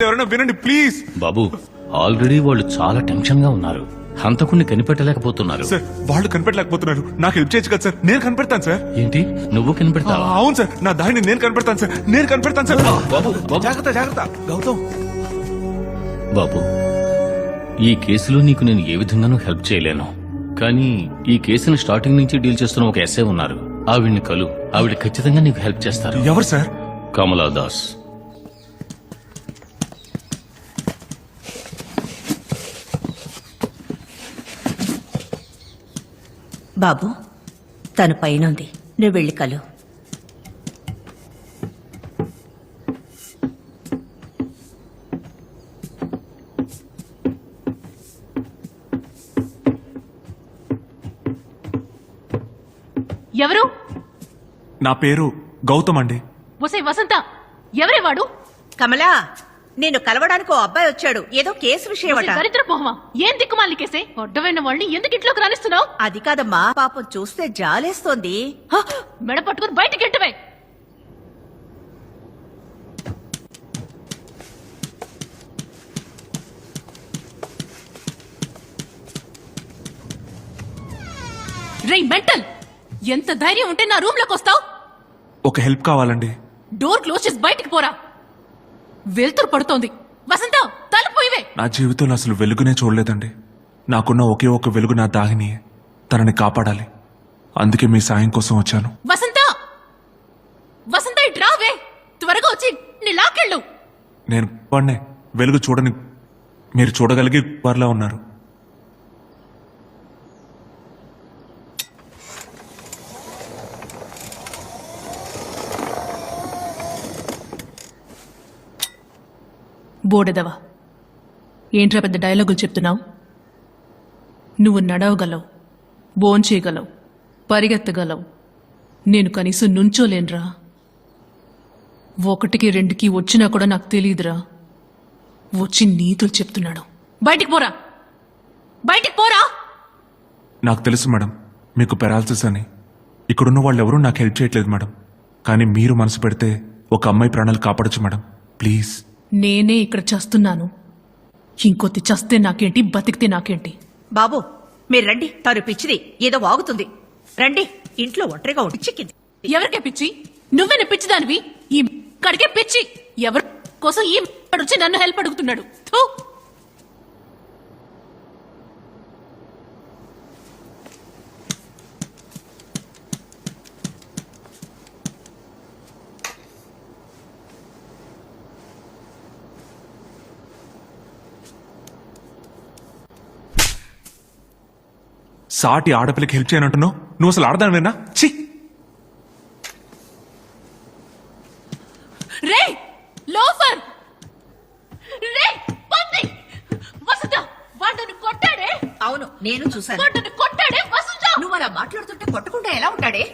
ఎవరైనా వినండి please. Babu, already వాళ్ళు చాలా టెన్షన్ గా ఉన్నారు. హంతకుణ్ణి కనిపెట్టలేకపోతున్నారు. సార్ వాళ్ళు కనిపెట్టలేకపోతున్నారు. నాకు హెల్ప్ చేయొచ్చు కదా సార్. నేను కనిపెడతాను సార్. ఏంటి, నువ్వు కనిపెడతావా? అవును సార్, నా దారిని నేను కనిపెడతాను సార్. నేను కనిపెడతాను సార్. బాబు, బాబు. జాగ్రత్త జాగ్రత్త గౌతమ్. బాబు, ఈ కేసులో నీకు నేను ఏ విధంగానూ హెల్ప్ చేయలేను. కానీ ఈ కేసుని స్టార్టింగ్ నుంచి డీల్ చేస్తున్న ఒక ఎస్ఐ ఉన్నారు. ఆవిడ్ని కలు. ఆవిడ ఖచ్చితంగా నీకు హెల్ప్ చేస్తారు. ఎవరు సార్? కమలా దాస్. బాబు, తను పైనుంది, నువ్వు వెళ్ళి కలు. ఎవరు? నా పేరు గౌతమ్ అండి. ఒసే వసంత, ఎవరే వాడు? కమలా, నేను కలవడానికి ఓ అబ్బాయి వచ్చాడు. ఏదో కేసు విషయం ఒసే దరిద్ర మొహమా, ఏం దిక్కుమాలి కేసే? అడ్డమైన వాళ్ళని ఎందుకు ఇంట్లోకి రానిస్తున్నావు? అది కాదమ్మా, పాపం చూస్తే జాలేస్తోంది. హ! మెడ పట్టుకుని బయటికి ఎంటవే. రేయ్ మెంటల్, ఎంత ధైర్యం ఉంటే నా రూమ్ లోకి వస్తావు? ఒక హెల్ప్ కావాలండి. డోర్ క్లోజ్ చేసి బయటికి పోరా. వెళ్తురు పడుతోంది. వసంత, తలుపుయివే. నా జీవితంలో అసలు వెలుగునే చూడలేదండి. నాకున్న ఒకే ఒక వెలుగు నా దాహిని. తనని కాపాడాలి. అందుకే మీ సాయం కోసం వచ్చాను. వసంత, వసంత ఇటు రావే. త్వరగా వచ్చి నీ లాకెళ్ళు. నేను వాడినే. వెలుగు చూడని మీరు చూడగలిగే వారిలా ఉన్నారు. బోడెదవా, ఏంట్రా పెద్ద డైలాగులు చెప్తున్నావు? నువ్వు నడవగలవు, భోంచేయగలవు, పరిగెత్తగలవు. నేను కనీసం నుంచోలేనురా. 1కి 2కి వచ్చినా కూడా నాకు తెలియదురా. వచ్చి నీతులు చెప్తున్నాడు. బయటికి పోరా, బయటికి పోరా. నాకు తెలుసు మేడం, మీకు పెరాలసిస్ అని. ఇక్కడున్న వాళ్ళు ఎవరూ నాకు హెల్ప్ చేయట్లేదు మేడం. కానీ మీరు మనసు పెడితే ఒక అమ్మాయి ప్రాణాలు కాపాడచ్చు మేడం. ప్లీజ్. నేనే ఇక్కడ చస్తున్నాను. ఇంకొద్ది చస్తే నాకేంటి, బతికితే నాకేంటి? బాబు, మీరు రండి. తను పిచ్చిది, ఏదో వాగుతుంది. రండి, ఇంట్లో ఒంటరిగా ఉండి చిక్కింది. ఎవరికే పిచ్చి? నువ్వేనే పిచ్చిదానివి. ఈ కడికే పిచ్చి. ఎవరి కోసం ఈ వచ్చి నన్ను హెల్ప్ అడుగుతున్నాడు? థూ. సాటి ఆడపిల్లకి హెల్ప్ చేయనంటున్నావు. నువ్వు అసలు ఆడదానివేనా? ఛీ. రే లోఫర్, రే పంది. వసంత, వాడిని కొట్టాడే. అవును, నేను చూశాను. వాడిని కొట్టాడే వసంత. నువ్వు అలా మాట్లాడుతుంటే కొట్టకుండా ఎలా ఉంటాడే?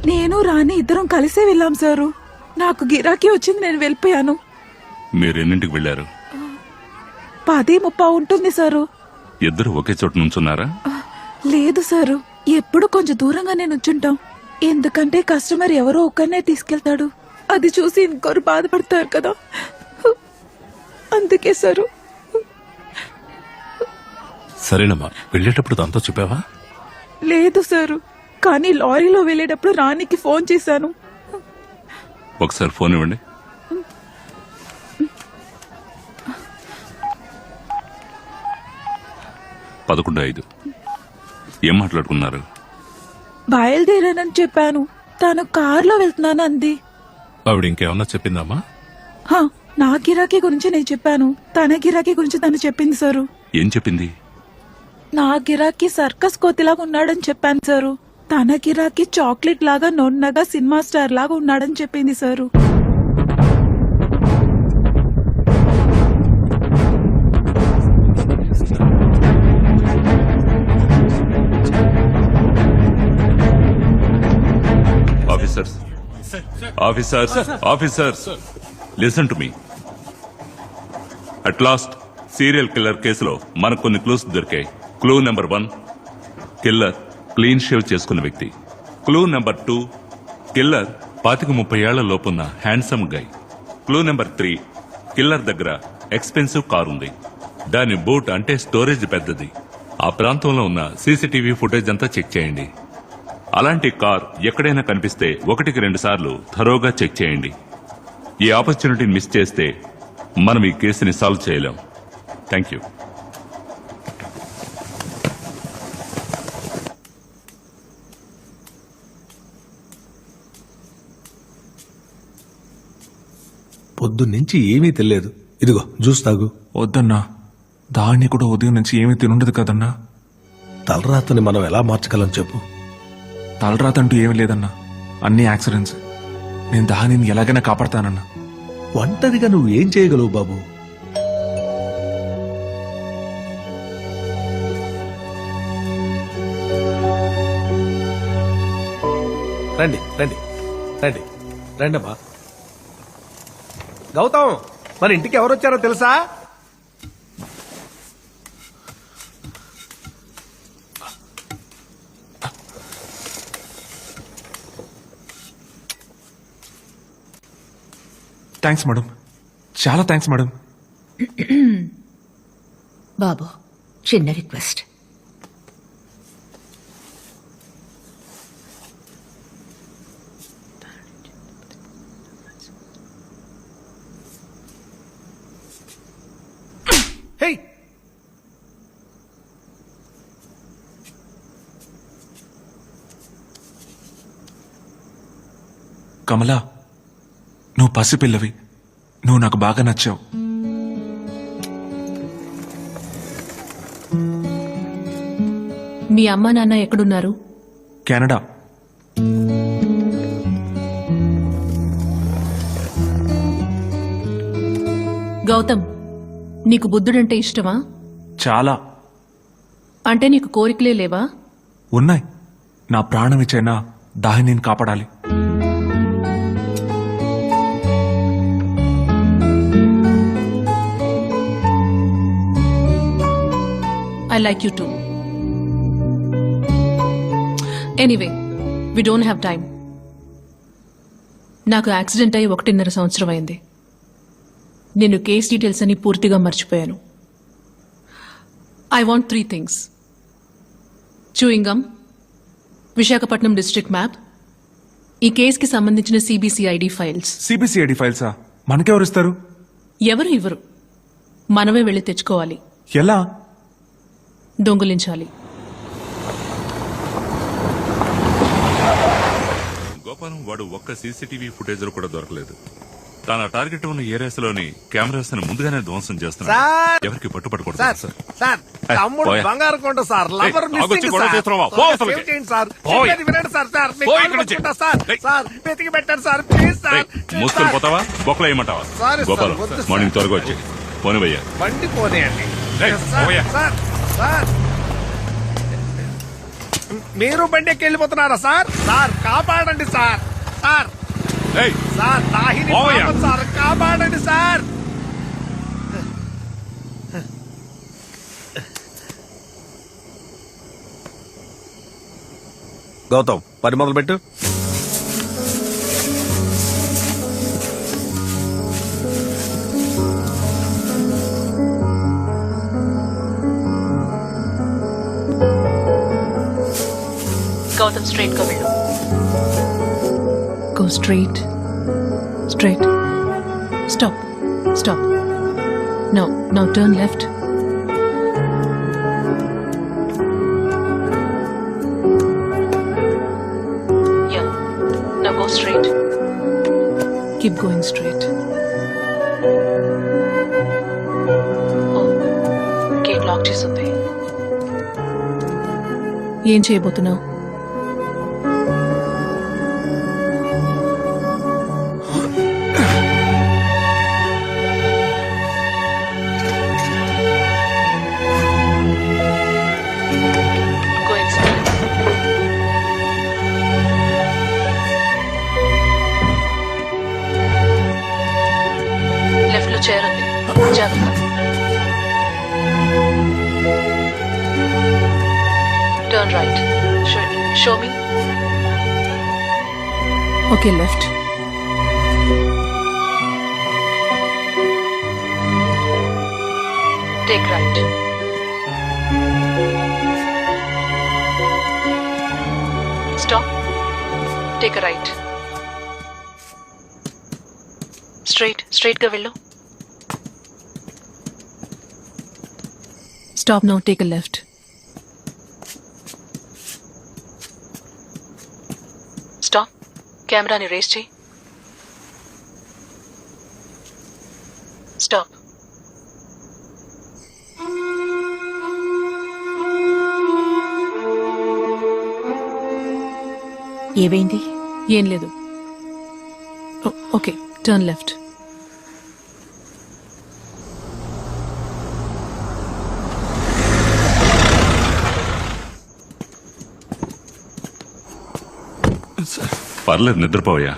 నేను రాని ఇద్దరం కలిసే వెళ్ళాం సారు. నాకు గిరాకీ వచ్చింది, నేను వెళ్ళిపోయాను. మీరెన్నింటికి వెళ్లారు? 10:30 ఉంటుంది సారు. ఇద్దరు ఒకే చోట నుంచున్నారా? లేదు సారు, ఎప్పుడు కొంచెం దూరంగానే నుంచుంటాం. ఎందుకంటే కస్టమర్ ఎవరో ఒకరినే తీసుకెళ్తాడు. అది చూసి ఇంకొకరు బాధపడతారు కదా, అందుకే సారు. సరేనమ్మా, వెళ్ళేటప్పుడు దాంతో చెప్పావా? లేదు సారు, కానీ లారీలో వెళ్ళేటప్పుడు రానికి ఫోన్ చేశాను. ఒకసారి ఫోన్ ఇవ్వండి. పదకొండు 5. ఏం మాట్లాడుకున్నారు? బయలుదేరానని చెప్పాను. తను కారులో వెళ్తున్నాను అంది. ఆవిడ ఇంకేమన్నా చెప్పిందమ్మా? నా గిరాకీ గురించి నేను చెప్పాను, తన గిరాకీ గురించి తను చెప్పింది సారు. ఏం చెప్పింది? నా గిరాకీ సర్కస్ కోతిలాగా ఉన్నాడని చెప్పాను సారు. తన గిరాకీ చాక్లెట్ లాగా నొన్నగా సినిమా స్టార్ లాగా ఉన్నాడని చెప్పింది sir. Officers listen to me. At last serial killer కేసులో మనకు కొన్ని క్లూస్ దొరికాయి. Clue number 1, killer clean shave చేసుకున్న వ్యక్తి. క్లూ నెంబర్ 2, కిల్లర్ 25-30 ఏళ్ల లోపున్న handsome guy. Clue number 3, killer దగ్గర ఎక్స్పెన్సివ్ కార్ ఉంది. దాని బూట్ అంటే స్టోరేజ్ పెద్దది. ఆ ప్రాంతంలో ఉన్న సీసీటీవీ ఫుటేజ్ అంతా చెక్ చేయండి. అలాంటి కార్ ఎక్కడైనా కనిపిస్తే 1-2 సార్లు థరోగా చెక్ చేయండి. ఈ ఆపర్చునిటీని మిస్ చేస్తే మనం ఈ కేసుని సాల్వ్ చేయలేం. Thank you. పొద్దున్నుంచి ఏమీ తెలియదు. ఇదిగో జ్యూస్ తాగు. వద్దన్నా, దాన్ని కూడా ఉదయం నుంచి ఏమీ తినుండదు కదన్నా. తలరాతని మనం ఎలా మార్చగలం చెప్పు. తలరాతంటూ ఏమీ లేదన్నా, అన్ని యాక్సిడెంట్స్. నేను దానిని ఎలాగైనా కాపాడతానన్నా. ఒంటరిగా నువ్వు ఏం చేయగలవు బాబు? రండి రండి రండి రండమ్మా. గౌతమ్, మన ఇంటికి ఎవరు వచ్చారో తెలుసా? థ్యాంక్స్ మేడం, చాలా థ్యాంక్స్ మేడం. బాబు, చిన్న రిక్వెస్ట్. హే, కమలా, నువ్వు పసిపిల్లవి. నువ్వు నాకు బాగా నచ్చావు. మీ అమ్మా నాన్న ఎక్కడున్నారు? కెనడా. గౌతమ్, నీకు బుద్ధుడంటే ఇష్టమా? చాలా అంటే నీకు కోరికలే లేవా? ఉన్నాయి. నా ప్రాణం ఇచ్చైనా దాన్ని నేను కాపాడాలి. I like you too. Anyway, we don't have time. నాకు యాక్సిడెంట్ అయి 1.5 సంవత్సరం అయింది. నేను కేస్ డీటెయిల్స్ అని పూర్తిగా మర్చిపోయాను. I want 3 things: chewing gum, Visakhapatnam district map, ఈ కేసుకి సంబంధించిన సిబిసిఐడి ఫైల్స్. సిబిసిఐడి ఫైల్సా? మనకెవరు ఇస్తారు? ఎవరు ఇవ్వరు, మనమే వెళ్ళి తెచ్చుకోవాలి. ఎలా? దొంగిలించాలి. గోపాలం వాడు ఒక్క సీసీటీవీ ఫుటేజ్ కూడా దొరకలేదు. తన టార్గెట్ ఉన్న ఏరియాస్ లోని కెమెరాస్ ని ముందుగానే ధ్వంసం చేస్తున్నాడు. సార్! ఎవరికి పట్టుపడకూడదు సార్ సార్. సార్, తమ్ముడు పోయా. బంగారు కొండ సార్, లవర్ ఏయ్, మిస్సింగ్ ఆగొచ్చి గొడవ సార్. చేస్తున్నావా? పో అవతలకి. సేవ్ చేయండి సార్. పోయ్. చెప్పేది వినండి సార్. సార్, మీకు పోయ్ కాళ్ళు ఇక్కడి నుంచి. పట్టుకుంటా సార్. ఏయ్. సార్, వెతికి పెట్టండి సార్, ప్లీజ్ సార్. మూసుకొని సార్, పోతావా? బొక్కలు వేయమంటావా? సారీ సార్, గోపాలం వద్దు సార్. మార్నింగ్ త్వరగా వచ్చి పోనీ భయ్యా. బండి పోనీయండి. ఏయ్, సార్, పోయా. Sir, sir. మీరు బండి ఎక్కి వెళ్ళిపోతున్నారా సార్? సార్, కాపాడండి సార్. సార్, ఏయ్, సార్, దాహిని పోయా. పాపం సార్, కాపాడండి సార్. గౌతమ్, పని మొదలు పెట్టు. గౌతమ్, స్ట్రైట్ గా వెళ్ళు. Go straight, straight. Stop, stop. Now turn left. Yeah, now go straight. Keep going straight. Oh, gate lock చేసి ఉంది. ఏం చేయబోతున్నావు? Going straight. లెఫ్ట్ లో చైర్ ఉంది జాగ్రత్త. Turn right. Show me. Okay, left. Take right. Stop. Take right. Straight గా వెళ్ళు. Stop now. Take left. Stop. కెమెరాని race చేయి. స్టాప్. ఏమైంది? ఏం లేదు. Okay, turn left. పర్లేదు, నిద్రపోయా.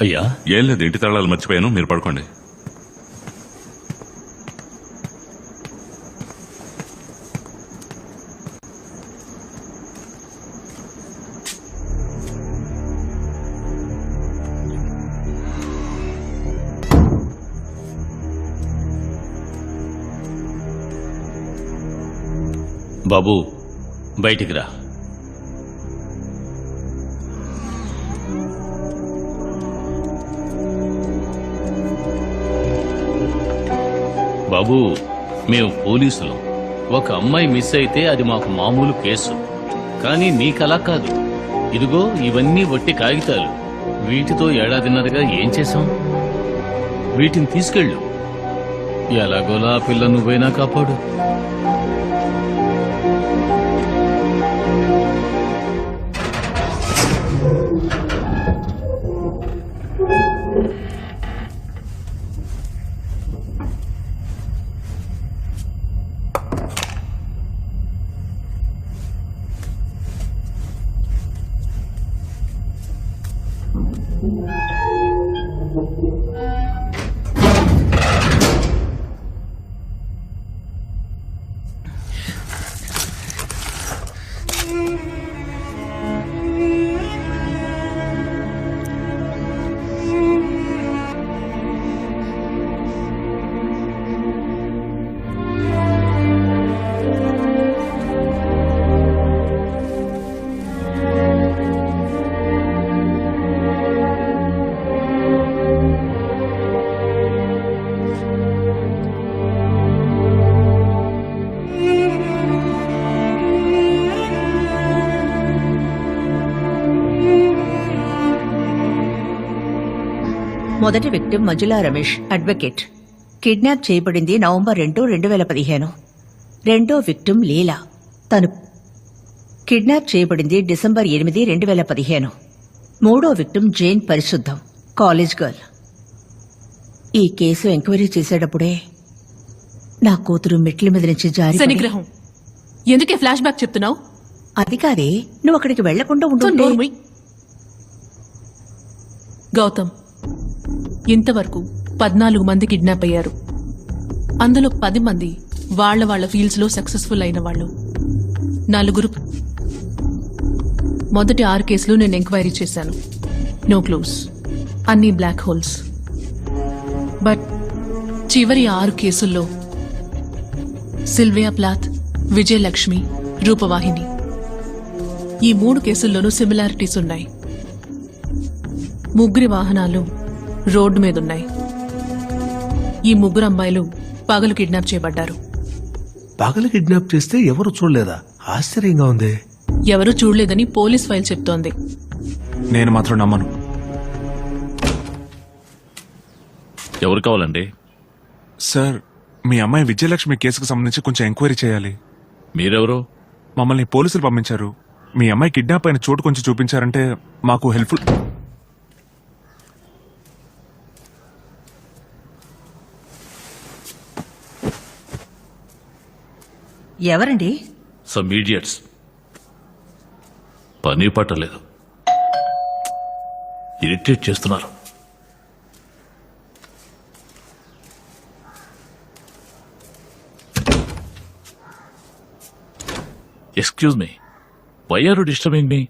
అయ్యా, ఏం లేదు, ఇంటి తాళాలు మర్చిపోయాను, మీరు పడుకోండి. బాబు బయటికి రా. బాబు, మేము పోలీసులు. ఒక అమ్మాయి మిస్ అయితే అది మాకు మామూలు కేసు. కానీ నీకలా కాదు. ఇదిగో ఇవన్నీ వట్టి కాగితాలు. వీటితో ఏడాదిన్నరగా ఏం చేశాం? వీటిని తీసుకెళ్ళు. ఎలాగోలా ఆ పిల్ల నువ్వైనా కాపాడు. మొదటి victim Manjula Ramesh, advocate. Kidnap చేయబడింది నవంబర్ 2, 2015. రెండో విక్టిమ్ లీలా. తను కిడ్నాప్ చేయబడింది డిసెంబర్ 8, 2015. మూడో విక్టిమ్ జైన్ పరిశుద్ధం, కాలేజ్ గర్ల్. ఈ కేసు ఎంక్వైరీ చేసేటప్పుడే నా కూతురు మెట్ల మీద నుంచి జారి శనిగ్రహం. ఎందుకే ఫ్లాష్ బ్యాక్ చెప్తున్నావు? అది కాదే, నువ్వు అక్కడికి వెళ్లకుండా ఉంటుంటే. గౌతమ్, ఇంతవరకు 14 మంది కిడ్నాప్ అయ్యారు. అందులో 10 మంది వాళ్ళ ఫీల్డ్స్ లో సక్సెస్ఫుల్ అయిన వాళ్ళు. 4 మొదటి 6 కేసులు నేను ఎంక్వైరీ చేశాను. నో క్లూస్, అన్ని బ్లాక్ హోల్స్. బట్ చివరి 6 కేసుల్లో సిల్వియా ప్లాత్, విజయలక్ష్మి, రూపవాహిని, ఈ 3 కేసుల్లోనూ సిమిలారిటీస్ ఉన్నాయి. ముగ్గురి వాహనాలు రోడ్డు మీదున్నాయి. ఈ 3 అమ్మాయిలు పగలు కిడ్నాప్ చేయబడ్డారు. పగలు కిడ్నాప్ చేస్తే ఎవరు చూడలేదా? ఆశ్చర్యంగా ఉంది. ఎవరూ చూడలేదని పోలీస్ ఫైల్ చెప్తోంది. నేను మాత్రం నమ్మను. ఎవరు కావాలండి? సార్, మీ అమ్మాయి విజయలక్ష్మి కేసుకు సంబంధించి కొంచెం ఎంక్వైరీ చేయాలి. మీరెవరు? మమ్మల్ని పోలీసులు పంపించారు. మీ అమ్మాయి కిడ్నాప్ అయిన చోటు కొంచెం చూపించారంటే మాకు హెల్ప్ఫుల్. ఎవరండి? Some idiots. పని పట్టలేదు, ఇరిటేట్ చేస్తున్నారు. Excuse me, why are you disturbing me?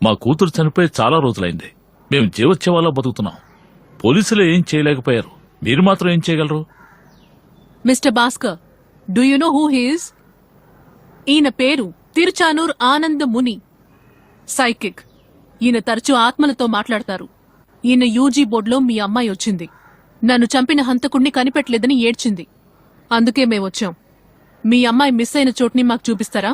మా కూతురు చనిపోయి చాలా రోజులైంది. మేము జీవోత్సవాల్లో బతుకుతున్నాం. పోలీసులు ఏం చేయలేకపోయారు, మీరు మాత్రం ఏం చేయగలరు? Mister Bhaskar, do you know who he's? ఈయన పేరు తిరుచానూర్ ఆనంద్ ముని, సైకిక్. ఈయన తరచూ ఆత్మలతో మాట్లాడతారు. ఈయన యూజీ బోర్డులో మీ అమ్మాయి వచ్చింది. నన్ను చంపిన హంతకుణ్ణి కనిపెట్టలేదని ఏడ్చింది. అందుకే మేమొచ్చాం. మీ అమ్మాయి మిస్ అయిన చోటుని మాకు చూపిస్తారా?